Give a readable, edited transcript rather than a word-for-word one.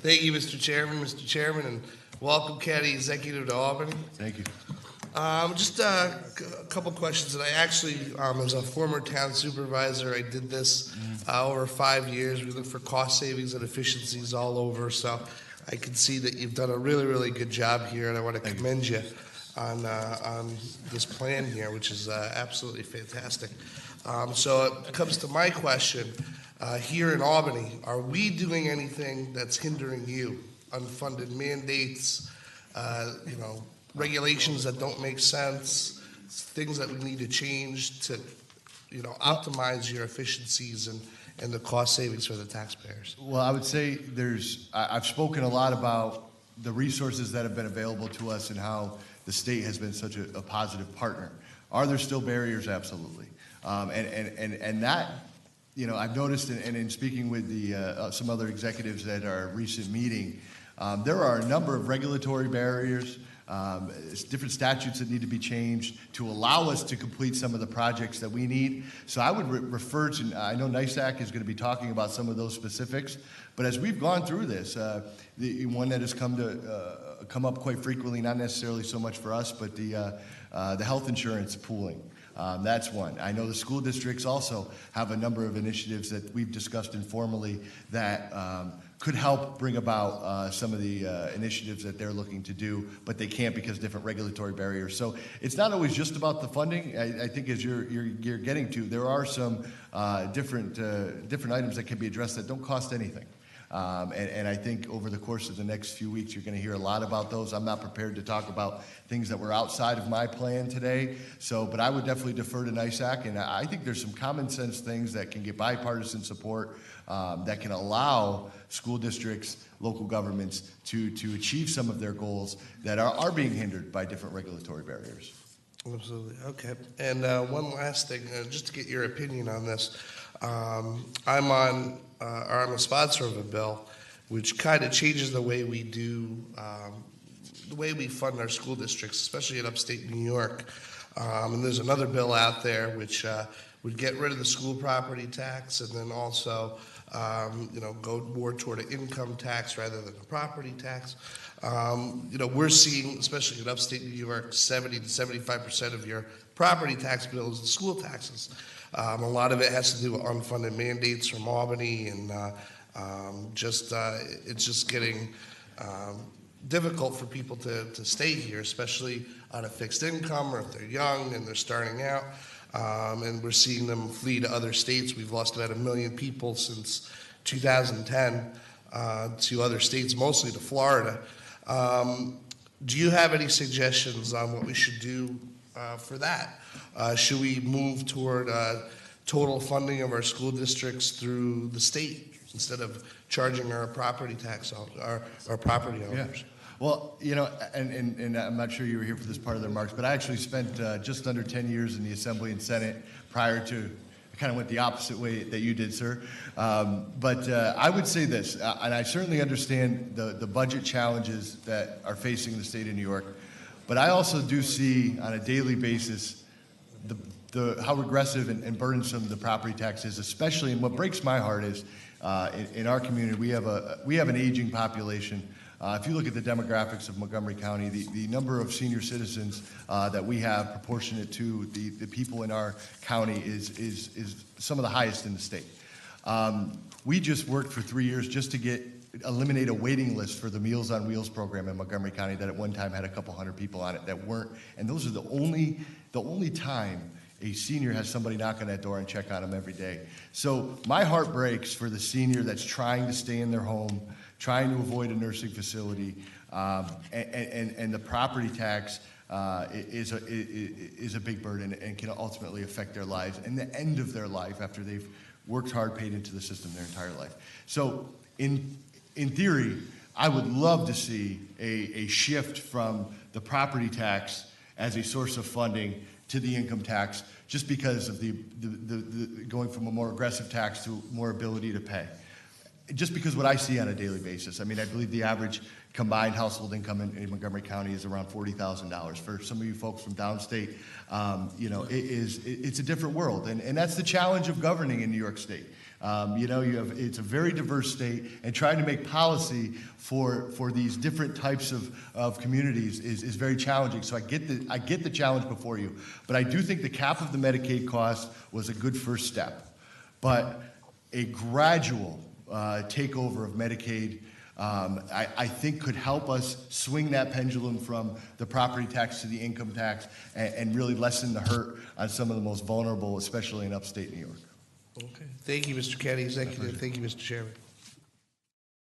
Thank you, Mr. Chairman. Mr. Chairman, and welcome, County Executive to Albany. Thank you. Just a couple questions. And I actually, as a former town supervisor, I did this over 5 years. We look for cost savings and efficiencies all over. So I can see that you've done a really, really good job here, and I want to commend you on this plan here, which is absolutely fantastic. So it comes to my question. Here in Albany, are we doing anything that's hindering you? Unfunded mandates, regulations that don't make sense, things that we need to change to, optimize your efficiencies and the cost savings for the taxpayers? Well, I would say I've spoken a lot about the resources that have been available to us and how the state has been such a positive partner. Are there still barriers? Absolutely. And that, I've noticed in speaking with some other executives at our recent meeting, there are a number of regulatory barriers, different statutes that need to be changed to allow us to complete some of the projects that we need. So I would refer to, I know NISAC is going to be talking about some of those specifics, but as we've gone through this, the one that has come up quite frequently, not necessarily so much for us, but the health insurance pooling. That's one. I know the school districts also have a number of initiatives that we've discussed informally that could help bring about some of the initiatives that they're looking to do, but they can't because of different regulatory barriers. So it's not always just about the funding. I think as you're getting to, there are some different items that can be addressed that don't cost anything. And I think over the course of the next few weeks, you're going to hear a lot about those. I'm not prepared to talk about things that were outside of my plan today. But I would definitely defer to NISAC. And I think there's some common sense things that can get bipartisan support that can allow school districts, local governments to achieve some of their goals that are being hindered by different regulatory barriers. Absolutely. Okay. And one last thing, just to get your opinion on this. I'm a sponsor of a bill which kind of changes the way we do, the way we fund our school districts, especially in upstate New York. And there's another bill out there which would get rid of the school property tax and then also, go more toward an income tax rather than a property tax. We're seeing, especially in upstate New York, 70 to 75% of your property tax bill is the school taxes. A lot of it has to do with unfunded mandates from Albany, and it's just getting difficult for people to stay here, especially on a fixed income or if they're young and they're starting out. And we're seeing them flee to other states. We've lost about 1 million people since 2010 to other states, mostly to Florida. Do you have any suggestions on what we should do for that? Should we move toward total funding of our school districts through the state instead of charging our property tax, our property owners? Yeah. Well, and I'm not sure you were here for this part of the remarks, but I actually spent just under 10 years in the Assembly and Senate prior to, I kind of went the opposite way that you did, sir. But I would say this, and I certainly understand the budget challenges that are facing the state of New York, but I also do see on a daily basis how regressive and burdensome the property tax is, especially, and what breaks my heart is in our community, we have an aging population. If you look at the demographics of Montgomery County, the number of senior citizens that we have proportionate to the people in our county is some of the highest in the state. We just worked for 3 years just to eliminate a waiting list for the Meals on Wheels program in Montgomery County that at one time had a couple hundred people on it that weren't, and those are the only time a senior has somebody knock on that door and check on them every day. So my heart breaks for the senior that's trying to stay in their home, trying to avoid a nursing facility, and the property tax is a big burden and can ultimately affect their lives and the end of their life after they've worked hard, paid into the system their entire life. So in theory, I would love to see a shift from the property tax as a source of funding to the income tax, just because of the going from a more aggressive tax to more ability to pay. Just because what I see on a daily basis. I mean, I believe the average combined household income in Montgomery County is around $40,000. For some of you folks from downstate, it's a different world, and that's the challenge of governing in New York State. It's a very diverse state, and trying to make policy for these different types of communities is very challenging. So I get the challenge before you, but I do think the cap of the Medicaid cost was a good first step. But a gradual takeover of Medicaid, I think could help us swing that pendulum from the property tax to the income tax and really lessen the hurt on some of the most vulnerable, especially in upstate New York. Okay. Thank you, Mr. County Executive. Thank you, Mr. Chairman.